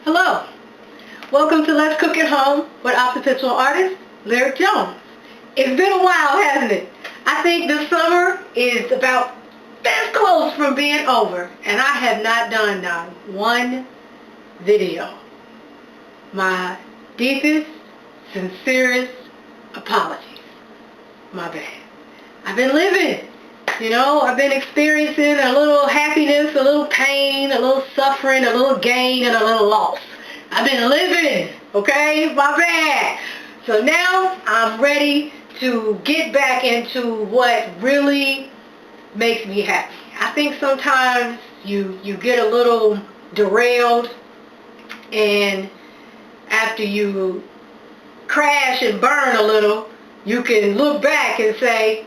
Hello, welcome to Let's Cook at Home with occidental artist Lyric Jones. It's been a while, hasn't it? I think the summer is about this close from being over, and I have not done one video. My deepest, sincerest apologies. My bad. I've been living. I've been experiencing a little happiness, a little pain, a little suffering, a little gain, and a little loss. I've been living, okay? My bad. So now I'm ready to get back into what really makes me happy. I think sometimes you get a little derailed, and after you crash and burn a little, you can look back and say,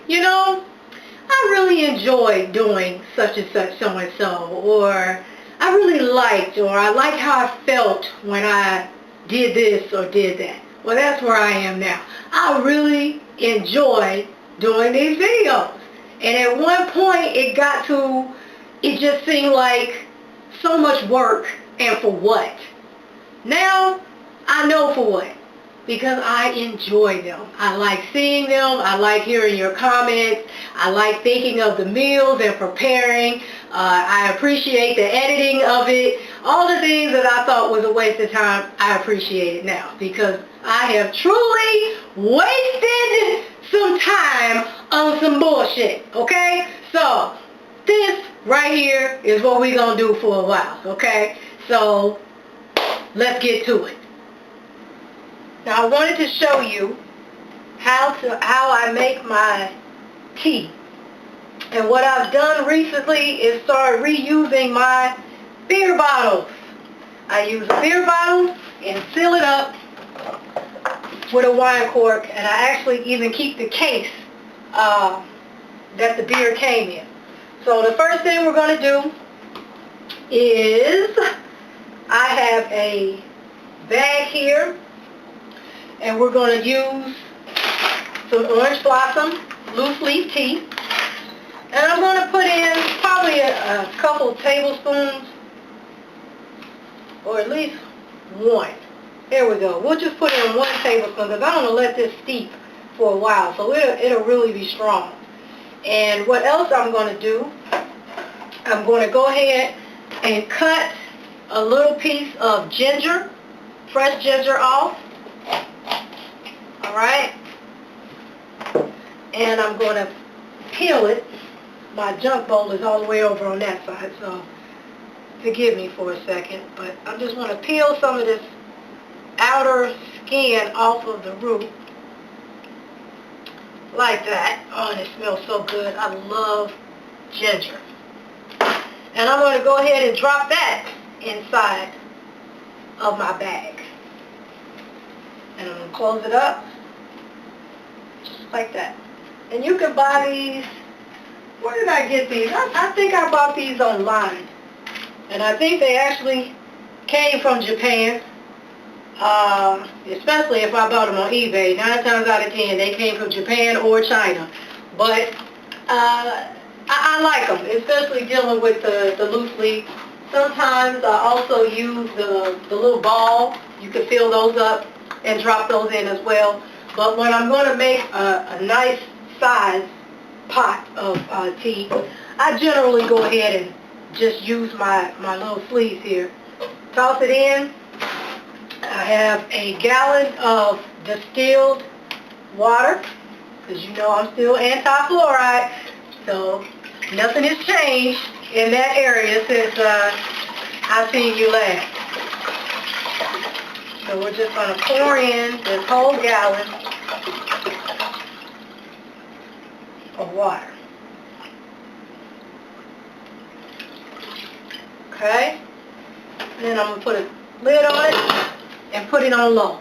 I really enjoyed doing such and such, so and so, or I really liked, or I liked how I felt when I did this or did that. Well, that's where I am now. I really enjoyed doing these videos. And at one point it just seemed like so much work, and for what? Now, I know for what. Because I enjoy them. I like seeing them. I like hearing your comments. I like thinking of the meals and preparing. I appreciate the editing of it. All the things that I thought was a waste of time, I appreciate it now. Because I have truly wasted some time on some bullshit. Okay? So, this right here is what we're going to do for a while. Okay? So, let's get to it. Now I wanted to show you how I make my tea. And what I've done recently is start reusing my beer bottles. I use a beer bottle and seal it up with a wine cork, and I actually even keep the case that the beer came in. So the first thing we're going to do is I have a bag here, and we're going to use some orange blossom loose leaf tea, and I'm going to put in probably a couple tablespoons, or at least one. There we go. We'll just put in 1 tablespoon because I want to let this steep for a while, so it'll really be strong. And what else I'm going to do, I'm going to go ahead and cut a little piece of ginger, fresh ginger off. Alright, and I'm going to peel it. My junk bowl is all the way over on that side, so forgive me for a second, but I just want to peel some of this outer skin off of the root like that. Oh, and it smells so good. I love ginger. And I'm going to go ahead and drop that inside of my bag, and I'm going to close it up like that. And you can buy these. Where did I get these? I think I bought these online, and I think they actually came from Japan, especially if I bought them on eBay. 9 times out of 10 they came from Japan or China. But I like them, especially dealing with the loose leaf. Sometimes I also use the little ball. You can fill those up and drop those in as well. But when I'm going to make a nice size pot of tea, I generally go ahead and just use my little sleeves here. Toss it in. I have a gallon of distilled water, because I'm still anti-fluoride, so nothing has changed in that area since I've seen you last. So we're just going to pour in this whole gallon of water. Okay? And then I'm going to put a lid on it and put it on low.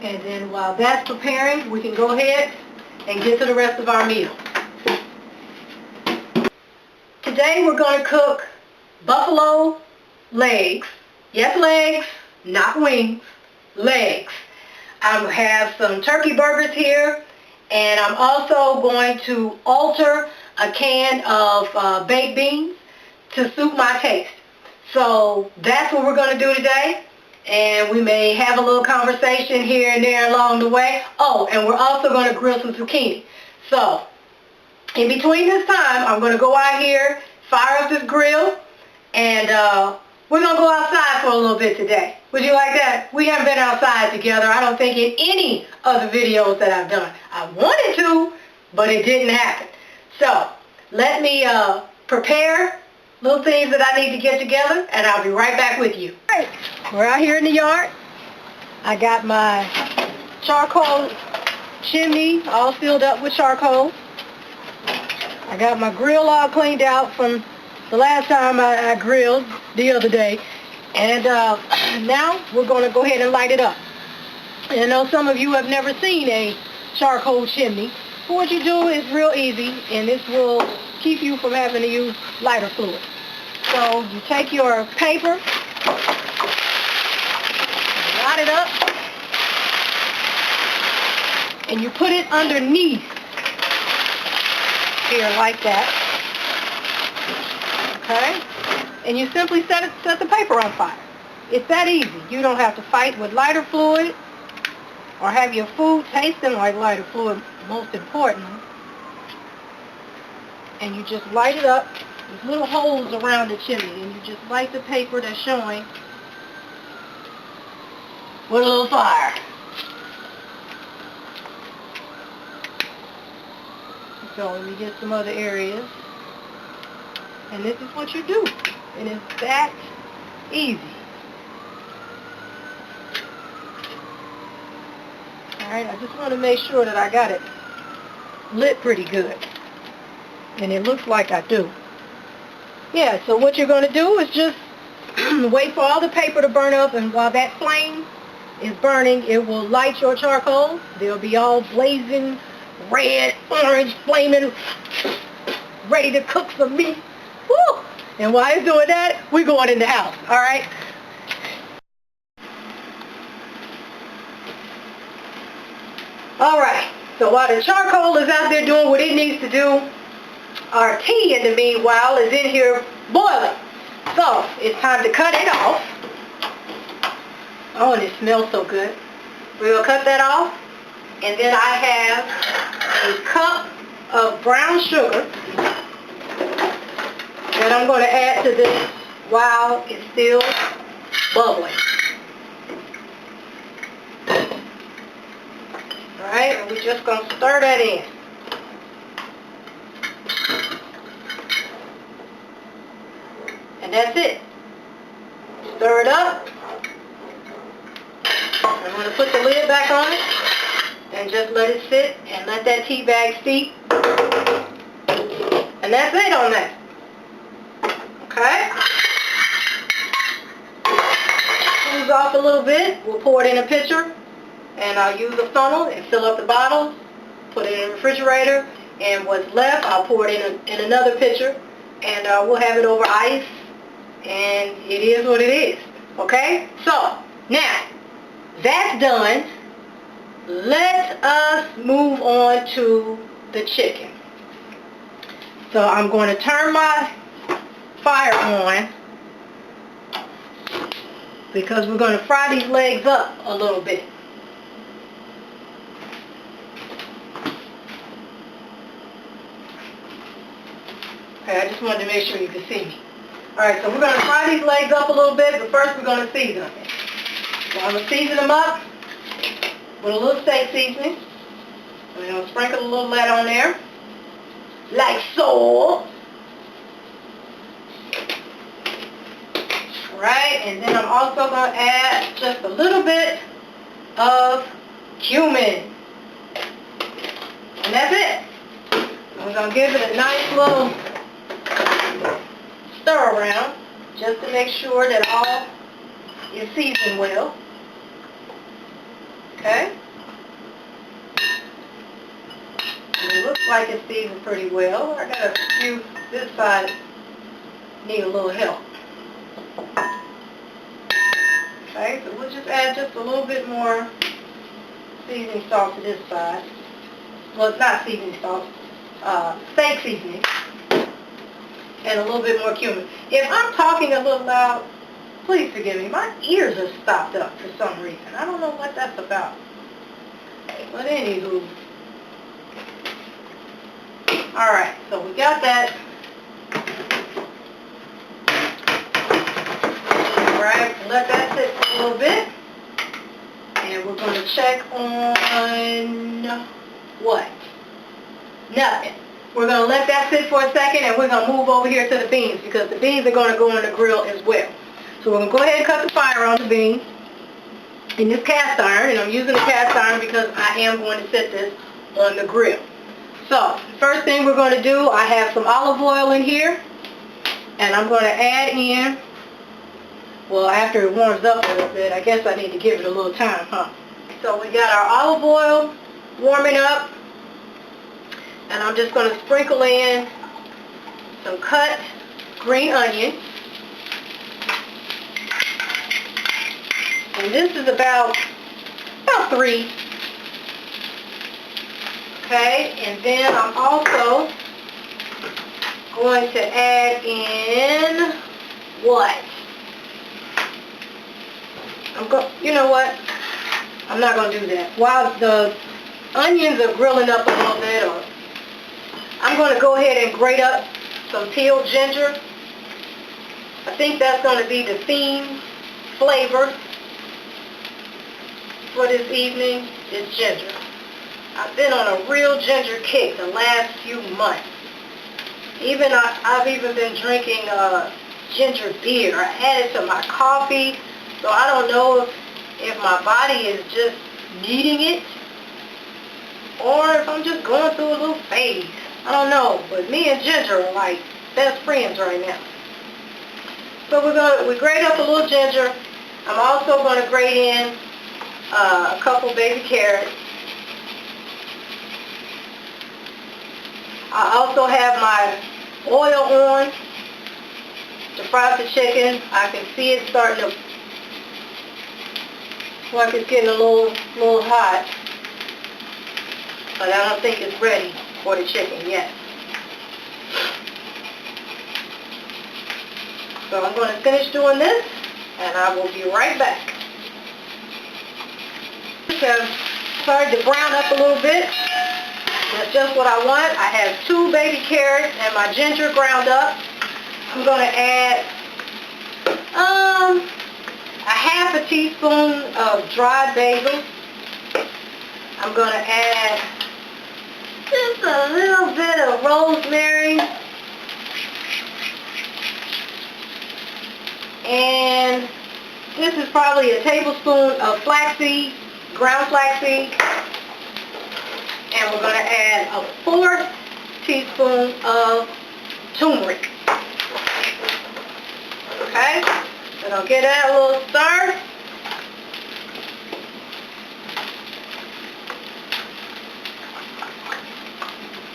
And then while that's preparing, we can go ahead and get to the rest of our meal. Today we're going to cook buffalo legs. Yes, legs, not wings. Legs. I have some turkey burgers here, and I'm also going to alter a can of baked beans to suit my taste. So that's what we're going to do today. And we may have a little conversation here and there along the way. Oh, and we're also going to grill some zucchini. So in between this time, I'm going to go out here, fire up this grill, and we're going to go outside for a little bit today. Would you like that? We haven't been outside together, I don't think, in any of the videos that I've done. I wanted to, but it didn't happen. So let me prepare little things that I need to get together, and I'll be right back with you. All right, we're out here in the yard. I got my charcoal chimney all filled up with charcoal. I got my grill all cleaned out from the last time I grilled the other day. And now we're going to go ahead and light it up. And I know some of you have never seen a charcoal chimney. But what you do is real easy, and this will keep you from having to use lighter fluid. So you take your paper, light it up, and you put it underneath here like that. Okay? And you simply set the paper on fire. It's that easy. You don't have to fight with lighter fluid or have your food tasting like lighter fluid, most importantly. And you just light it up. There's little holes around the chimney, and you just light the paper that's showing with a little fire. So let me get some other areas. And this is what you do. And it's that easy. Alright, I just want to make sure that I got it lit pretty good. And it looks like I do. Yeah, so what you're going to do is just wait for all the paper to burn up, and while that flame is burning, it will light your charcoal. They'll be all blazing, red, orange, flaming, ready to cook some meat. Woo! And while it's doing that, we're going in the house, alright? Alright, so while the charcoal is out there doing what it needs to do, our tea in the meanwhile is in here boiling. So it's time to cut it off. Oh, and it smells so good. We'll cut that off. And then I have a cup of brown sugar that I'm going to add to this while it's still bubbling. Alright, and we're just going to stir that in. And that's it. Stir it up. I'm going to put the lid back on it and just let it sit and let that tea bag steep. And that's it on that. Okay? Cools off a little bit. We'll pour it in a pitcher, and I'll use a funnel and fill up the bottles, put it in the refrigerator, and what's left I'll pour it in another pitcher, and we'll have it over ice, and it is what it is. Okay? So, now, that's done. Let us move on to the chicken. So I'm going to turn my fire on because we're going to fry these legs up a little bit. Okay, I just wanted to make sure you could see me. Alright, so we're going to fry these legs up a little bit, but first we're going to season them. So I'm going to season them up with a little steak seasoning. So we're going to sprinkle a little lead on there, like so. Alright, and then I'm also going to add just a little bit of cumin. And that's it. I'm going to give it a nice little stir around just to make sure that all is seasoned well. Okay? And it looks like it's seasoned pretty well. I got a few, this side need a little help. Okay, so we'll just add just a little bit more seasoning salt to this side. Well, it's not seasoning salt, steak seasoning. and a little bit more cumin. If I'm talking a little loud, please forgive me. My ears are stopped up for some reason. I don't know what that's about. But anywho. Alright, so we got that. Alright, let that sit for a little bit. And we're going to check on what? Nothing. We're going to let that sit for a second, and we're going to move over here to the beans, because the beans are going to go on the grill as well. So we're going to go ahead and cut the fire on the beans in this cast iron, and I'm using the cast iron because I am going to set this on the grill. So, first thing we're going to do, I have some olive oil in here, and I'm going to add in, well, after it warms up a little bit, I guess I need to give it a little time, huh? So we got our olive oil warming up, and I'm just going to sprinkle in some cut green onion. And this is about 3. Okay, and then I'm also going to add in what? You know what? I'm not going to do that. While the onions are grilling up a little bit, I'm going to go ahead and grate up some peeled ginger. I think that's going to be the theme flavor for this evening is ginger. I've been on a real ginger kick the last few months. I've even been drinking ginger beer. I add it to my coffee, so I don't know if my body is just needing it or if I'm just going through a little phase. I don't know, but me and ginger are like best friends right now. So we grate up a little ginger. I'm also going to grate in a couple baby carrots. I also have my oil on to fry up the chicken. I can see it starting to, like it's getting a little hot, but I don't think it's ready for the chicken yet. So I'm going to finish doing this, and I will be right back. It's started to brown up a little bit. That's just what I want. I have 2 baby carrots and my ginger ground up. I'm going to add a half a teaspoon of dried basil. I'm going to add just a little bit of rosemary. And this is probably a tablespoon of flaxseed, ground flaxseed. And we're going to add a 4th teaspoon of turmeric. Okay? So I'll give that a little stir.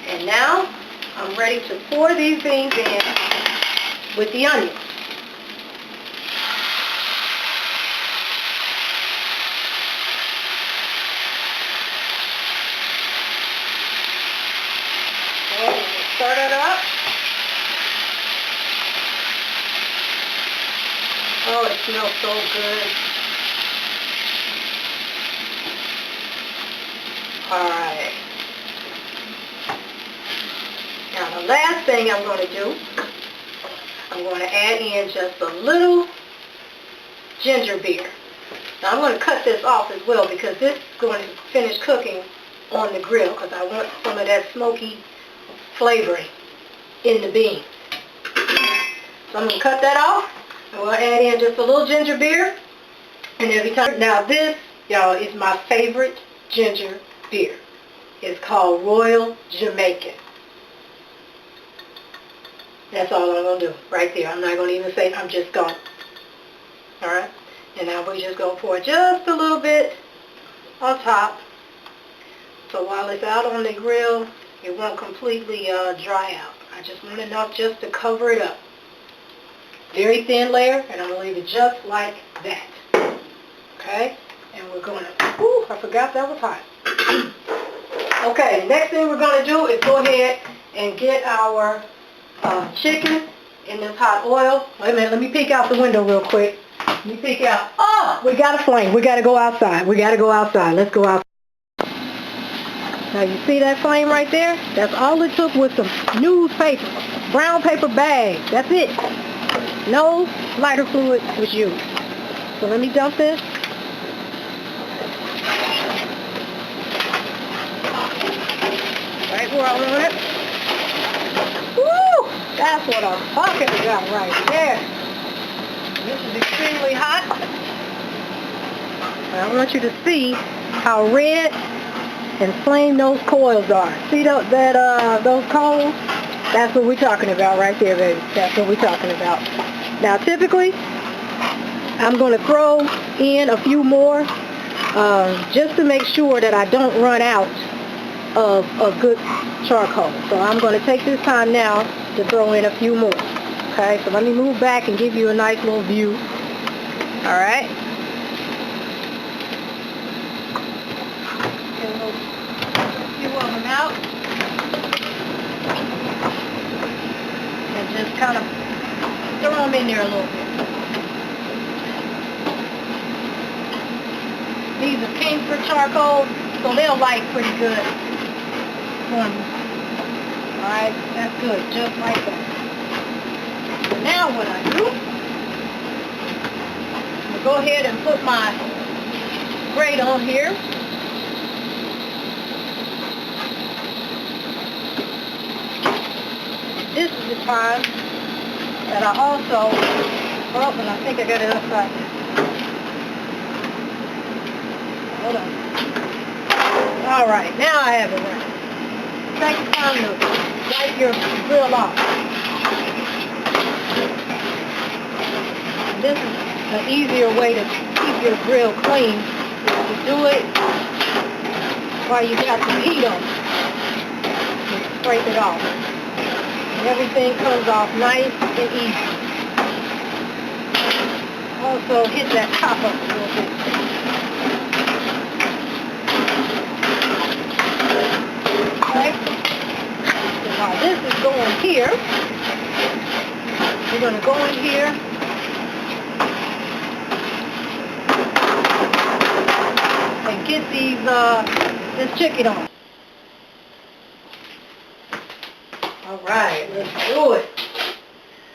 And now I'm ready to pour these beans in with the onions. Stir it up. Oh, it smells so good. Alright. Now the last thing I'm going to do, I'm going to add in just a little ginger beer. Now I'm going to cut this off as well because this is going to finish cooking on the grill because I want some of that smoky flavoring in the beans. So I'm going to cut that off, and we'll add in just a little ginger beer. And every time, now this, y'all, is my favorite ginger beer. It's called Royal Jamaican. That's all I'm going to do right there. I'm not going to even say, I'm just going. Alright? And now we're just going to pour just a little bit on top. So while it's out on the grill, it won't completely dry out. I just want enough just to cover it up. Very thin layer, and I'm going to leave it just like that. Okay? And we're going to, ooh, I forgot that was hot. Okay, the next thing we're going to do is go ahead and get our chicken in this hot oil. Wait a minute, let me peek out the window real quick. Let me peek out. Oh, we got a flame. We got to go outside. We got to go outside. Let's go outside. Now you see that flame right there? That's all it took was some newspaper, brown paper bag. That's it. No lighter fluid was used. So let me dump this. Right where I want it. Woo! That's what I'm talking about right there. This is extremely hot. I want you to see how red and flame those coils are. See those coals? That's what we're talking about right there, baby. That's what we're talking about. Now, typically, I'm going to throw in a few more just to make sure that I don't run out of a good charcoal. So I'm going to take this time now to throw in a few more. Okay, so let me move back and give you a nice little view. All right. Get a few of them out. And just kind of throw them in there a little bit. These are Kingsford charcoal, so they'll light pretty good for me. Alright, that's good, just like that. So now what I do, I'll go ahead and put my grate on here. This is the time that I also, oh, and I think I got it upside down. Hold on. All right, now I have it running. Second time to wipe your grill off. And this is an easier way to keep your grill clean. You do it while you got the heat on. And scrape it off. And everything comes off nice and easy. Also hit that top up a little bit. While this is going here, we're going to go in here and get this chicken on. All right, let's do it.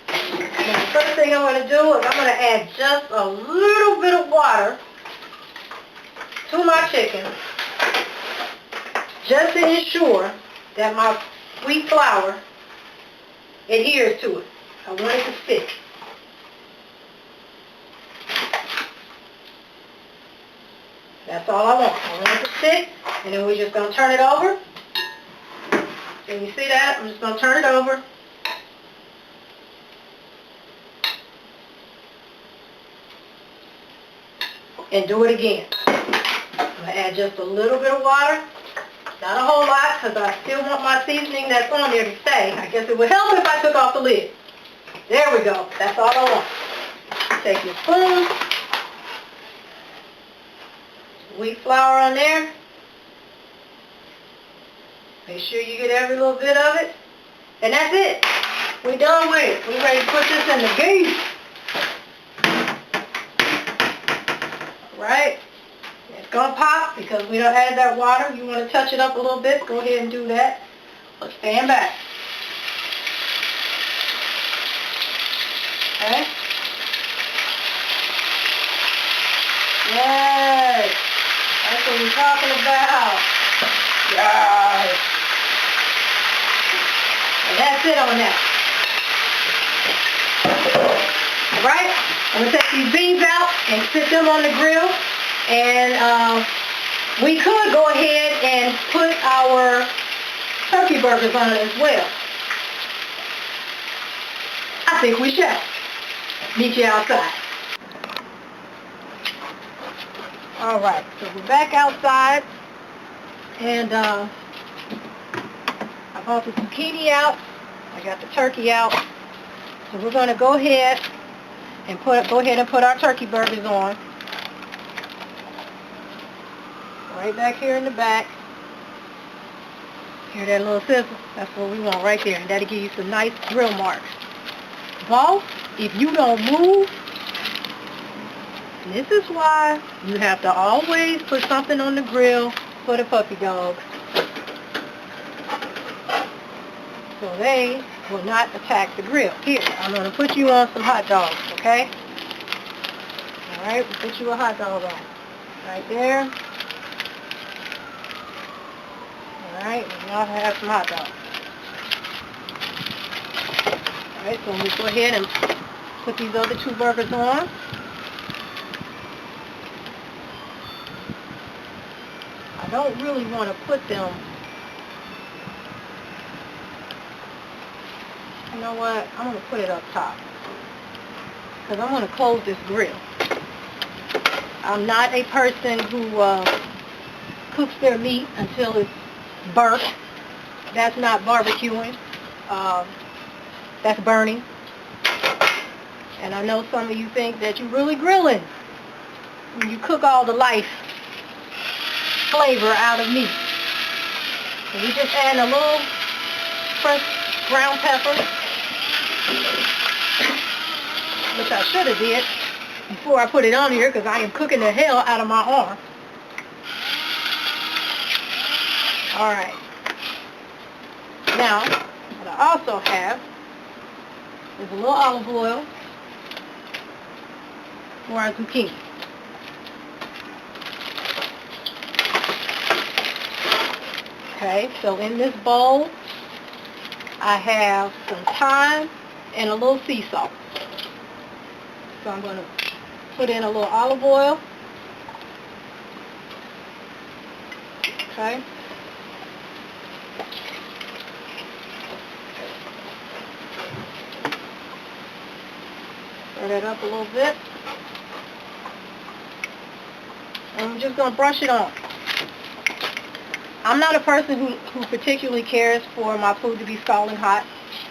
Now, the first thing I'm going to do is I'm going to add just a little bit of water to my chicken, just to ensure that my wheat flour adheres to it. I want it to stick. That's all I want. I want it to stick, and then we're just going to turn it over. Can you see that? I'm just going to turn it over. And do it again. I'm going to add just a little bit of water. Not a whole lot, because I still want my seasoning that's on there to stay. I guess it would help if I took off the lid. There we go. That's all I want. Take your spoon. Wheat flour on there. Make sure you get every little bit of it. And that's it. We're done with it. We're ready to put this in the grease. Right? It's going to pop because we don't add that water. You want to touch it up a little bit, go ahead and do that. But stand back. Okay? Yes. That's what we're talking about. Yes. And that's it on that. Alright? I'm going to take these beans out and sit them on the grill. And we could go ahead and put our turkey burgers on it as well. I think we shall. Meet you outside. Alright, so we're back outside. And I brought the zucchini out. I got the turkey out. So we're going to go ahead and put our turkey burgers on. Right back here in the back. Hear that little sizzle? That's what we want right there. And that'll give you some nice grill marks. boss, if you don't move, this is why you have to always put something on the grill for the puppy dogs, so they will not attack the grill. Here, I'm going to put you on some hot dogs, okay? Alright, we'll put you a hot dog on. Right there. Alright, now I have some hot dogs. Alright, so we'll go ahead and put these other 2 burgers on. I don't really want to put them. You know what? I'm going to put it up top, because I'm going to close this grill. I'm not a person who cooks their meat until it's burnt. That's not barbecuing. That's burning. And I know some of you think that you're really grilling when you cook all the life flavor out of meat. So we just add a little fresh ground pepper, which I should have did before I put it on here, because I am cooking the hell out of my arm. Alright. Now, what I also have is a little olive oil for our zucchini. Okay, so in this bowl, I have some thyme and a little sea salt. So I'm going to put in a little olive oil. Okay. Stir that up a little bit. And I'm just going to brush it on. I'm not a person who particularly cares for my food to be scalding hot.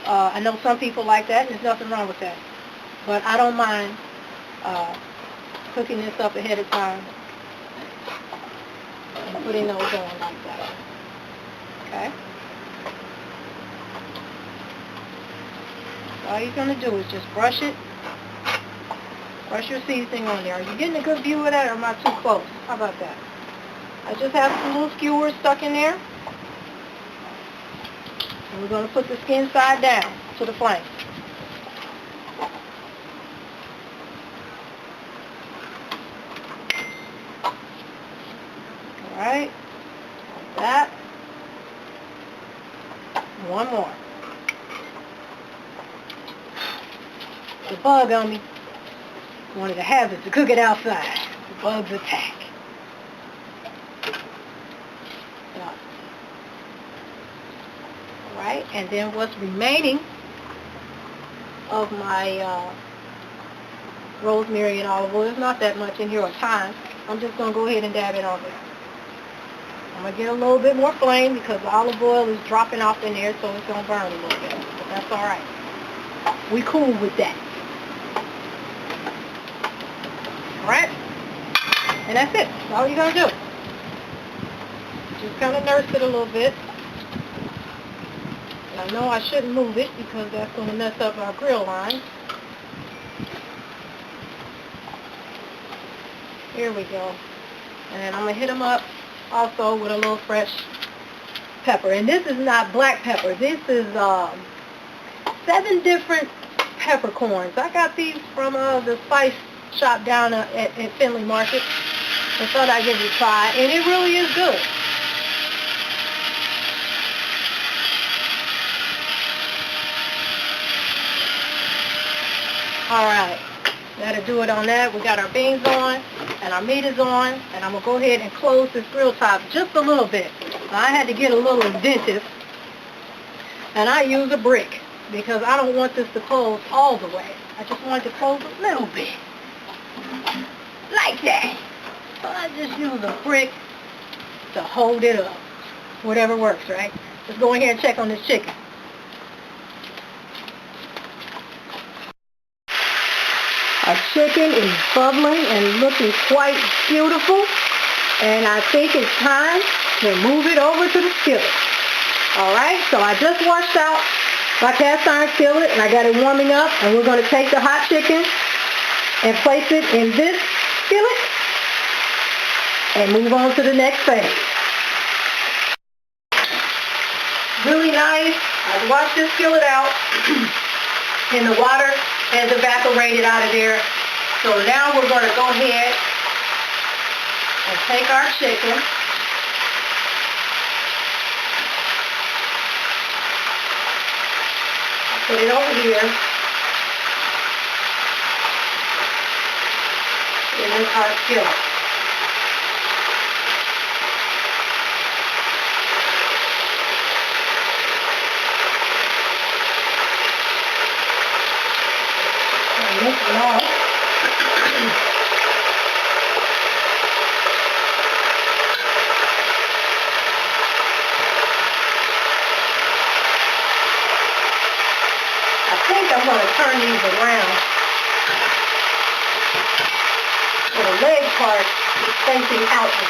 I know some people like that, and there's nothing wrong with that. But I don't mind cooking this up ahead of time and putting those on like that. Okay? So all you're going to do is just brush it. Brush your seasoning on there. Are you getting a good view of that, or am I too close? How about that? I just have some little skewers stuck in there. And we're going to put the skin side down to the flame. Alright. Like that. One more. The bug on me. One of the hazards to cook it outside. The bugs attack. Alright, and then what's remaining of my rosemary and olive oil, there's not that much in here, or thyme. I'm just going to go ahead and dab it on there. I'm going to get a little bit more flame because the olive oil is dropping off in there, so it's going to burn a little bit. But that's alright. We cool with that. Alright? And that's it. That's all you're going to do. Just kind of nurse it a little bit. And I know I shouldn't move it because that's going to mess up our grill line. Here we go. And then I'm going to hit them up also with a little fresh pepper. And this is not black pepper. This is 7 different peppercorns. I got these from the spice shop down at Findlay Market. I thought I'd give it a try. And it really is good. Alright, that'll do it on that. We got our beans on, and our meat is on, and I'm going to go ahead and close this grill top just a little bit. Now, I had to get a little inventive, and I use a brick, because I don't want this to close all the way. I just want it to close a little bit, like that. So I just use a brick to hold it up. Whatever works, right? Let's go in here and check on this chicken. Our chicken is bubbling and looking quite beautiful, and I think it's time to move it over to the skillet. Alright, so I just washed out my cast iron skillet, and I got it warming up, and we're going to take the hot chicken and place it in this skillet and move on to the next phase. Really nice. I washed this skillet out and the water has evaporated out of there. So now we're going to go ahead and take our chicken. Put it over here in our skillet. And this one off. I think I'm going to turn these around so the leg part is facing outward.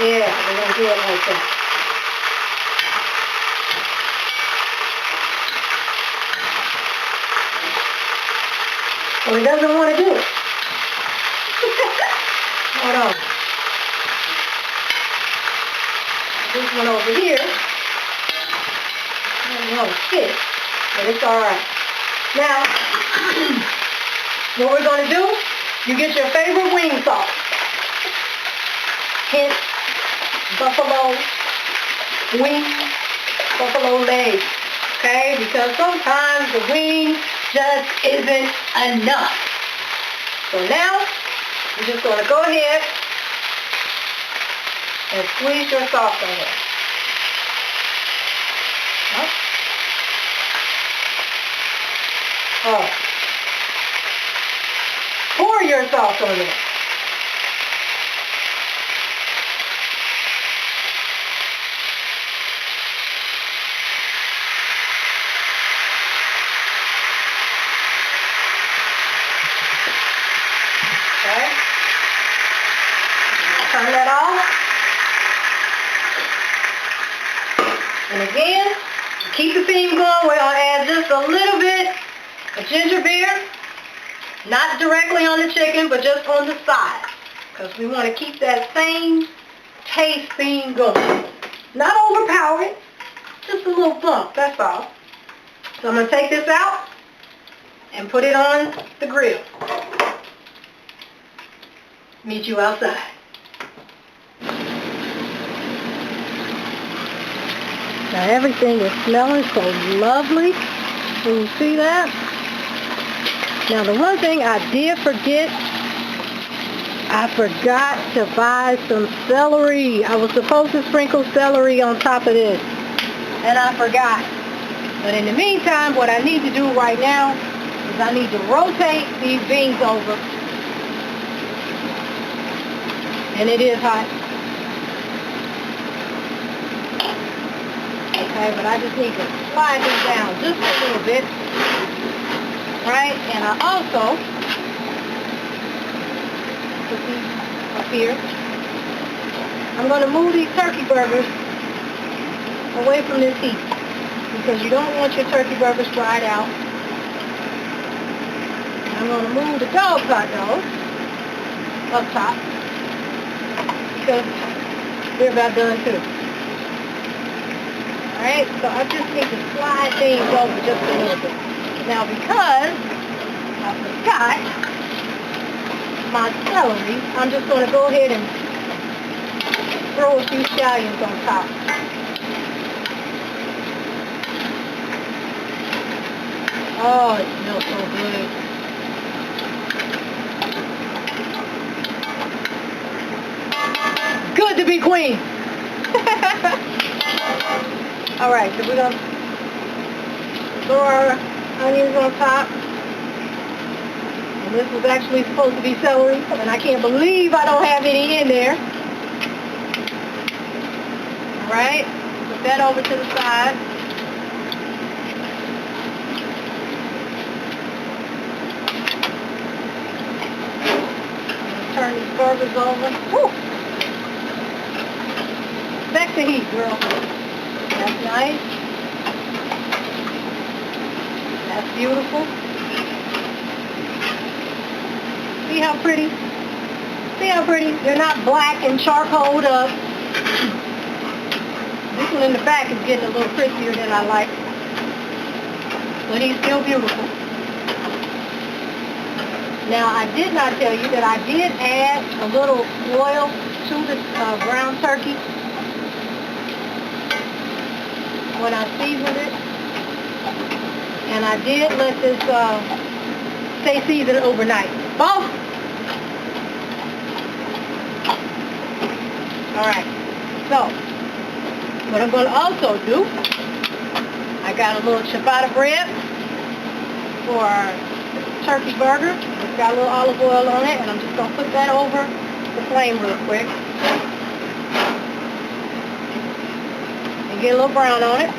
Yeah, we're going to do it like that. Well, he doesn't want to do it. Hold on. This one over here, I don't know how to fit, but it's alright. Now, what we're going to do, you get your favorite wing sauce. Hint, buffalo wings, buffalo legs, okay? Because sometimes the wing just isn't enough. So now, you're just going to go ahead and squeeze your sauce on there. Oh. Pour your sauce on there. Okay. Turn that off. And again, keep the theme going. We're going to add just a little bit of ginger beer. Not directly on the chicken, but just on the side. Because we want to keep that same taste theme going. Not overpowering. Just a little bump, that's all. So I'm going to take this out and put it on the grill. Meet you outside. Now everything is smelling so lovely. Can you see that? Now the one thing I did forget, I forgot to buy some celery. I was supposed to sprinkle celery on top of this, and I forgot. But in the meantime, what I need to do right now is I need to rotate these beans over. And it is hot. Okay, but I just need to slide these down just a little bit. Right? And I also put these up here. I'm going to move these turkey burgers away from this heat because you don't want your turkey burgers dried out. I'm going to move the dog hot dogs up top because they're about done too. Alright, so I just need to slide things over just a little bit. Now because I forgot my celery, I'm just going to go ahead and throw a few scallions on top. Oh, it smells so good. Good to be queen. Alright, so we're going to throw our onions on top. And this was actually supposed to be celery, and I can't believe I don't have any in there. Alright, put that over to the side. Turn turn these burgers over. Woo! Back to heat, girl. That's nice. That's beautiful. See how pretty? See how pretty? They're not black and charcoaled up. This one in the back is getting a little crispier than I like. But he's still beautiful. Now, I did not tell you that I did add a little oil to the ground turkey when I seasoned it. And I did let this stay seasoned overnight. Both. Alright. So, what I'm going to also do, I got a little ciabatta bread for our turkey burger. It's got a little olive oil on it, and I'm just going to put that over the flame real quick. And get a little brown on it.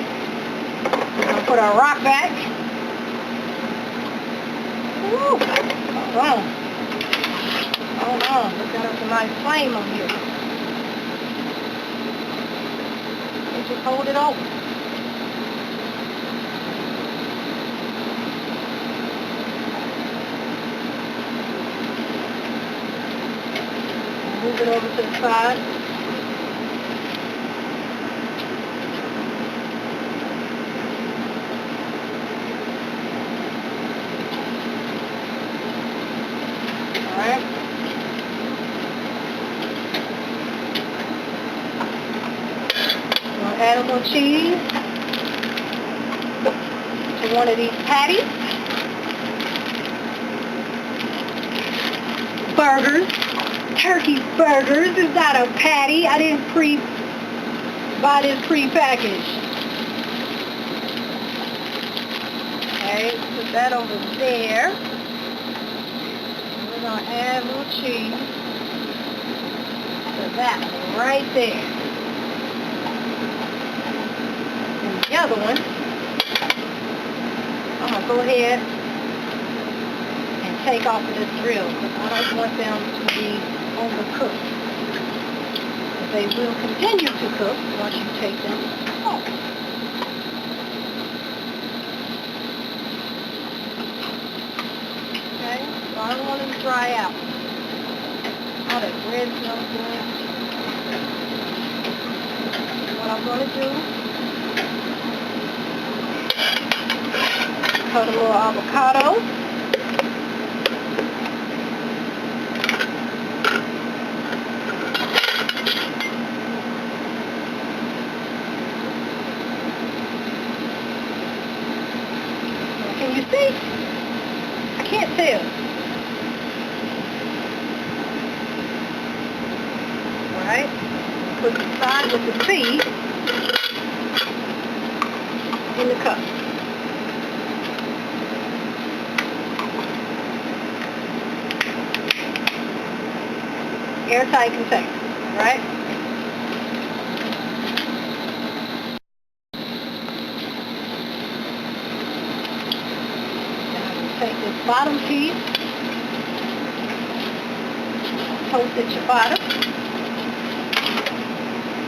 We're going to put our rock back. Woo! Hold on. Hold on. We've got us a nice flame on here. And just hold it over. Move it over to the side. Alright. We'll add a little cheese to one of these patties. Burgers. Turkey burgers. It's not a patty. I didn't buy this pre-packaged. Okay, put that over there. We're going to add a little cheese to that one right there. And the other one, I'm going to go ahead and take off of this grill because I don't want them to be overcooked. They will continue to cook once you take them off. Okay, so I don't want them to dry out. Oh, that bread smells good. What I'm going to do, cut a little avocado. Can you see? I can't tell. Alright. Put the side with the seed in the cup. Airtight container. Right? Take this bottom piece, toasted ciabatta,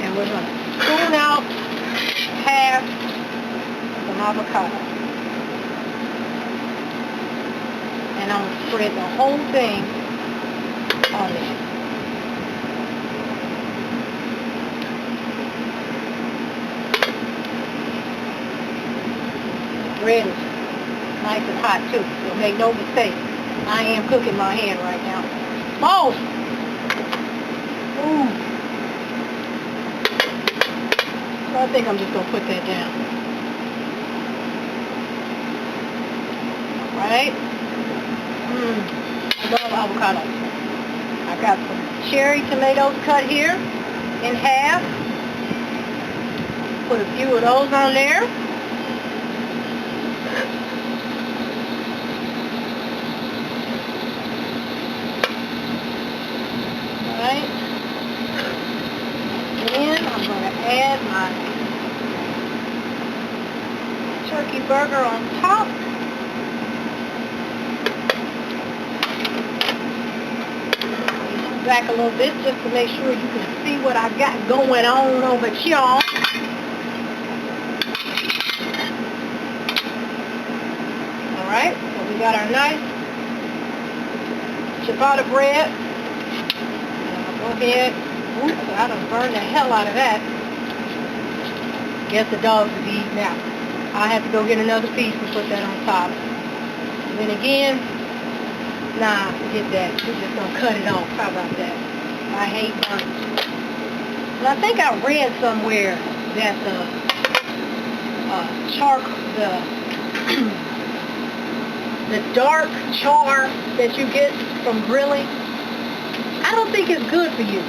and we're going to spoon out half of some avocado. And I'm going to spread the whole thing on there. The bread is nice and hot too, so make no mistake. I am cooking my hand right now. Oh! Ooh. So I think I'm just going to put that down. Alright? I love avocado. I got some cherry tomatoes cut here in half. Put a few of those on there. Alright. Then I'm going to add my turkey burger on top. back a little bit just to make sure you can see what I got going on over here. Alright, so we got our nice ciabatta bread. And I'll go ahead. Oops, I done burned the hell out of that. Guess the dogs will be eating out. I'll have to go get another piece and put that on top. And then again, nah, forget that. We're just going to cut it off. How about that? I hate burns. And I think I read somewhere that the dark char that you get from grilling, I don't think it's good for you.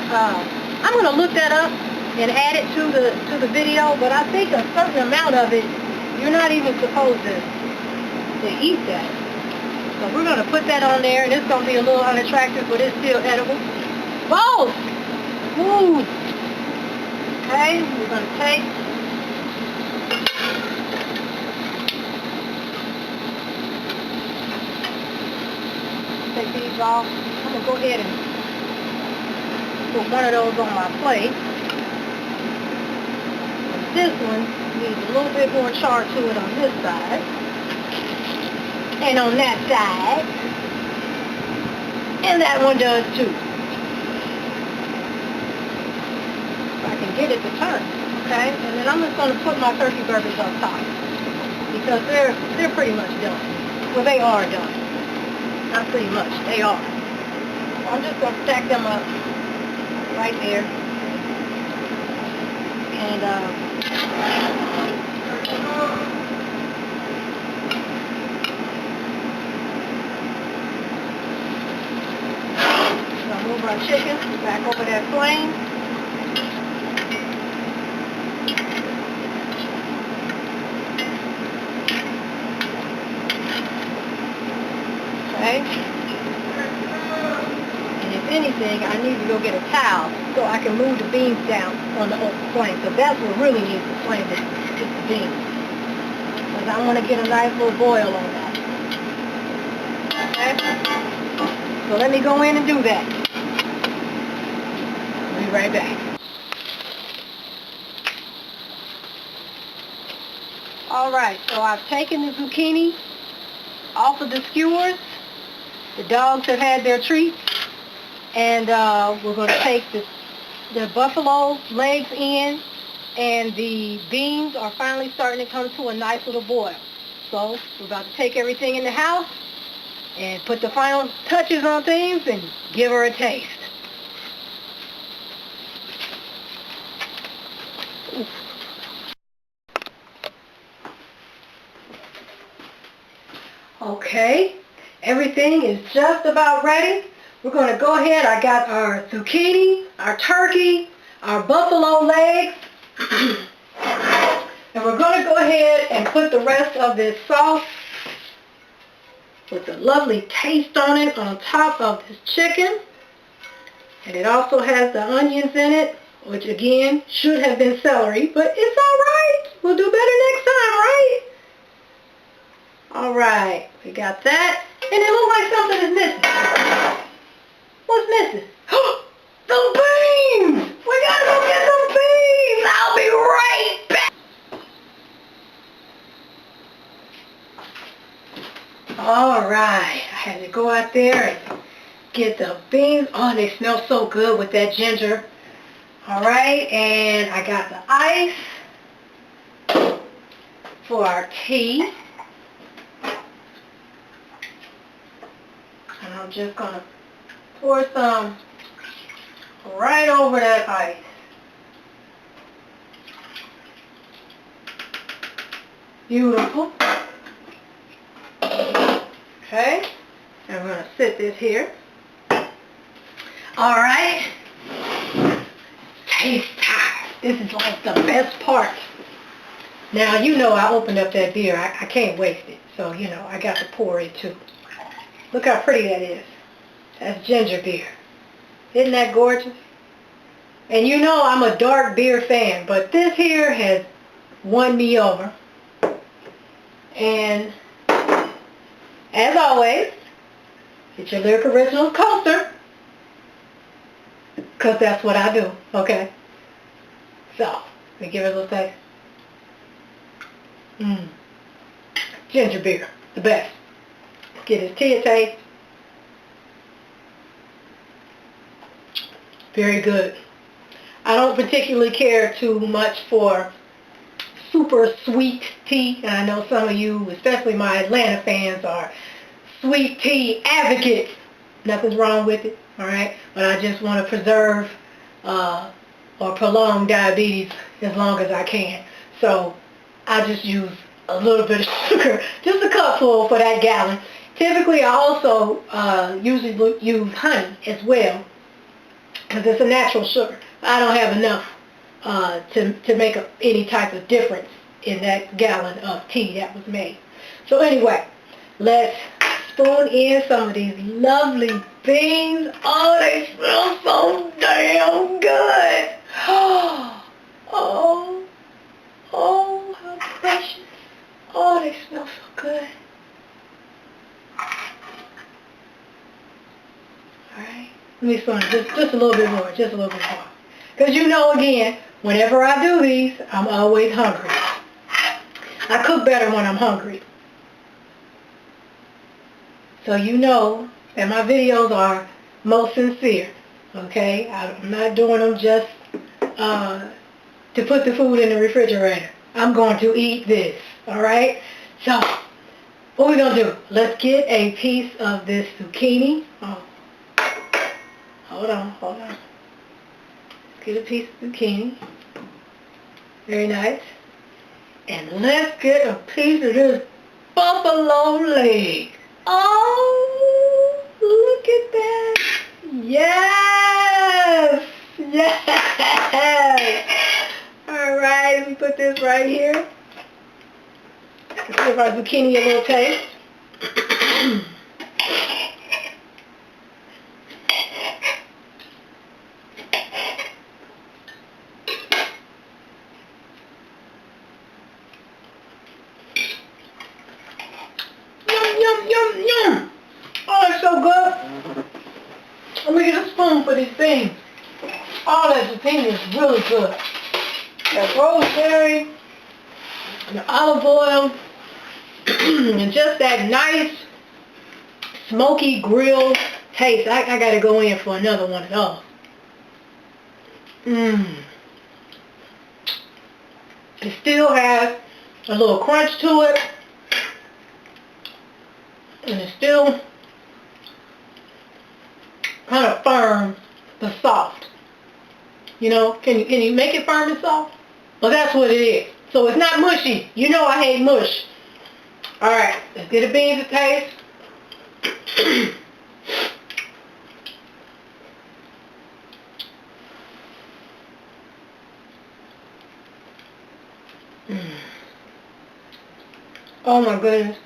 I'm going to look that up and add it to the video, but I think a certain amount of it, you're not even supposed to eat that. So we're going to put that on there, and it's going to be a little unattractive, but it's still edible. Balls! Woo! Okay, we're going to take these off. I'm going to go ahead and put one of those on my plate. And this one needs a little bit more char to it on this side. And on that side. And that one does too. If I can get it to turn. Okay? And then I'm just going to put my turkey burgers on top. Because they're pretty much done. Well, they are done. Not pretty much. They are. I'm just going to stack them up right there. And, I'll move our chicken back over that flame. Okay. And if anything, I need to go get a towel so I can move the beans down on the open flame. So that's what really needs the flame, is the beans. Because I want to get a nice little boil on that. Okay? So let me go in and do that. I'll be right back. Alright, so I've taken the zucchini off of the skewers. The dogs have had their treats. And we're going to take the buffalo legs in, and the beans are finally starting to come to a nice little boil. So we're about to take everything in the house and put the final touches on things and give her a taste. Oof. Okay, everything is just about ready. We're going to go ahead. I got our zucchini, our turkey, our buffalo legs. And we're going to go ahead and put the rest of this sauce with a lovely taste on it on top of this chicken. And it also has the onions in it, which again should have been celery, but it's alright. We'll do better next time, right? Alright, we got that. And it looks like something is missing. What's missing? Some beans! We gotta go get some beans! I'll be right back! Alright, I had to go out there and get the beans. Oh, they smell so good with that ginger. Alright, and I got the ice for our tea. And I'm just going to pour some right over that ice. Beautiful. Okay. And we're going to sit this here. Alright. Taste time. This is like the best part. Now, you know I opened up that beer. I can't waste it. So, you know, I got to pour it too. Look how pretty that is. That's ginger beer. Isn't that gorgeous? And you know I'm a dark beer fan, but this here has won me over. And as always, get your Lyric Originals coaster. because that's what I do, okay? So, let me give it a little taste. Ginger beer, the best. Get his tea taste. Very good. I don't particularly care too much for super sweet tea, and I know some of you, especially my Atlanta fans, are sweet tea advocates. Nothing's wrong with it, alright? But I just want to preserve or prolong diabetes as long as I can. So I just use a little bit of sugar, just a cupful for that gallon. Typically I also usually use honey as well, because it's a natural sugar. I don't have enough to make any type of difference in that gallon of tea that was made. So anyway, let's spoon in some of these lovely beans. Oh, they smell so damn good. Oh, how precious. Oh, they smell so good. Alright, let me spoon just a little bit more, just a little bit more. Because you know, again, whenever I do these, I'm always hungry. I cook better when I'm hungry. So you know that my videos are most sincere, okay? I'm not doing them just to put the food in the refrigerator. I'm going to eat this, alright? So, what we're going to do, let's get a piece of this zucchini. Oh, hold on. Let's get a piece of zucchini. Very nice. And let's get a piece of this buffalo leg. Oh, look at that. Yes. Yes. All right, let me put this right here. Let's give our zucchini a little taste. Yum. Oh, it's so good. Let me get a spoon for these things. Oh, that zucchini is really good. That rosemary, the olive oil, and just that nice smoky grilled taste. I gotta go in for another one of those. It still has a little crunch to it. And it's still kind of firm but soft. You know, can you make it firm and soft? Well, that's what it is. So it's not mushy. You know I hate mush. Alright, let's get the beans to taste. Oh my goodness.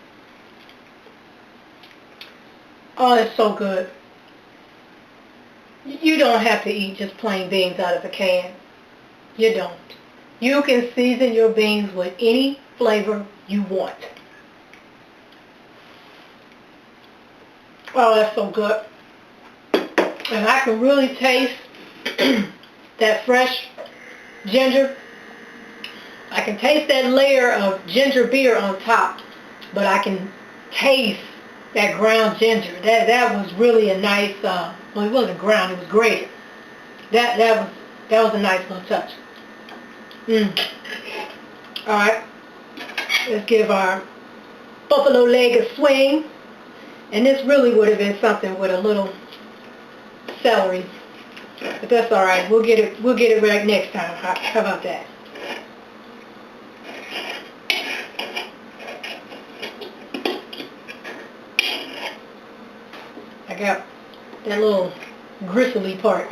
Oh, it's so good. You don't have to eat just plain beans out of a can. You don't. You can season your beans with any flavor you want. Oh, that's so good. And I can really taste that fresh ginger. I can taste that layer of ginger beer on top, but I can taste that ground ginger. That was really a nice, well, it wasn't ground, it was grated. That was a nice little touch. Alright, let's give our buffalo leg a swing. And this really would have been something with a little celery. But that's alright, we'll get it right next time. How about that? I got that little gristly part.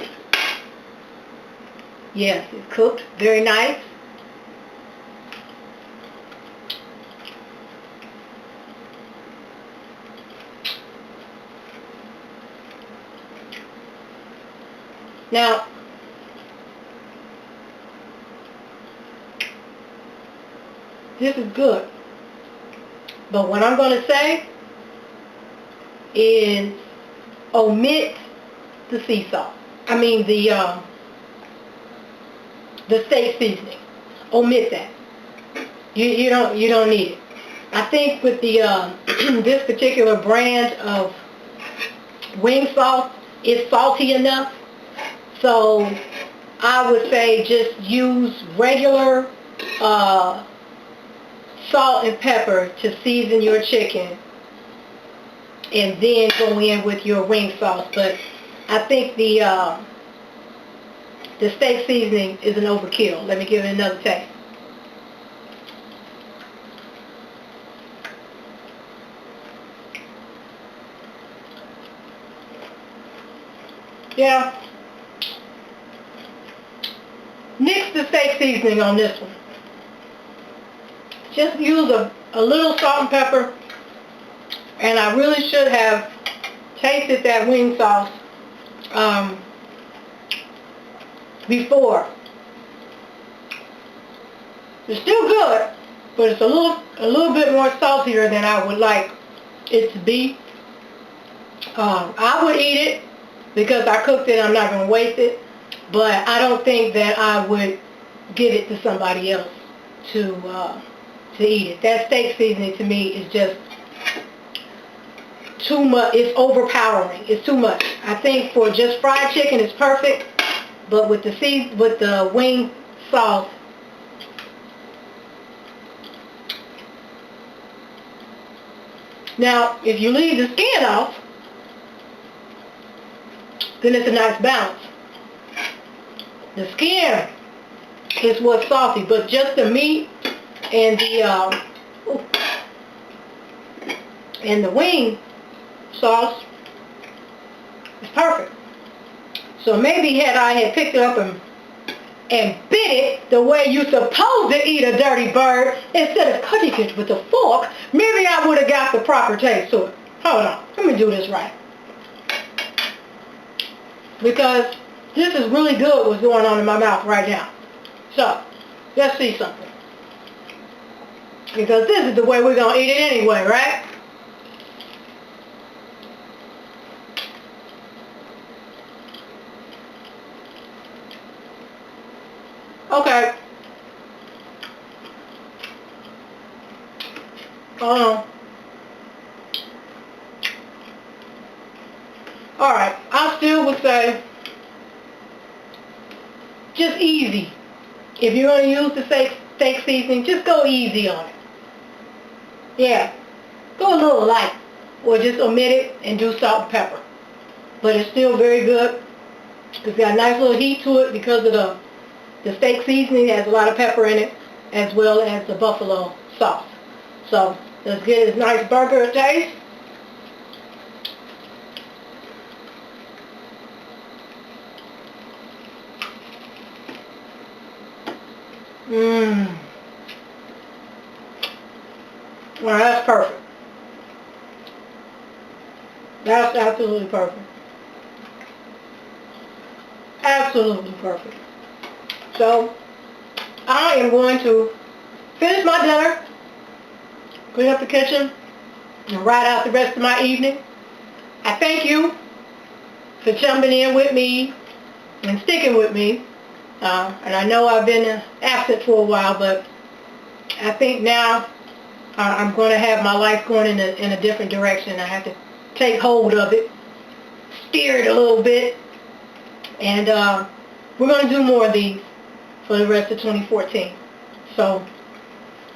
Yes, it's cooked. Very nice. Now, this is good. But what I'm going to say is omit the sea salt. the steak seasoning. Omit that. You don't need it. I think with the this particular brand of wing sauce, it's salty enough. So I would say just use regular salt and pepper to season your chicken, and then go in with your wing sauce. But I think the steak seasoning is an overkill. Let me give it another taste. Yeah. Nix the steak seasoning on this one. Just use a little salt and pepper, and I really should have tasted that wing sauce before. It's still good, but it's a little bit more saltier than I would like it to be. I would eat it because I cooked it. I'm not going to waste it, but I don't think that I would give it to somebody else to eat it. That steak seasoning to me is just too much. It's overpowering. It's too much. I think for just fried chicken it's perfect, but with the wing sauce, now if you leave the skin off, then it's a nice balance. The skin is what's salty, but just the meat and the wing sauce is perfect. So maybe had I had picked it up and bit it the way you're supposed to eat a dirty bird, instead of cutting it with a fork, maybe I would have got the proper taste to it. Hold on, let me do this right. Because this is really good what's going on in my mouth right now. So, let's see something. Because this is the way we're going to eat it anyway, right? Okay. Alright, I still would say just easy. If you're going to use the steak seasoning, just go easy on it. Yeah, go a little light, or just omit it and do salt and pepper. But it's still very good. It's got a nice little heat to it because of the steak seasoning. It has a lot of pepper in it, as well as the buffalo sauce. So let's get this nice burger taste. Well, that's perfect. That's absolutely perfect. Absolutely perfect. So, I am going to finish my dinner, clean up the kitchen, and ride out the rest of my evening. I thank you for jumping in with me and sticking with me. And I know I've been absent for a while, but I think now I'm going to have my life going in a different direction. I have to take hold of it, steer it a little bit, and we're going to do more of these for the rest of 2014. So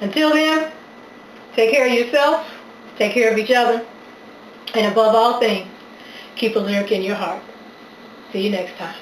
until then, take care of yourself, take care of each other, and above all things, keep a lyric in your heart. See you next time.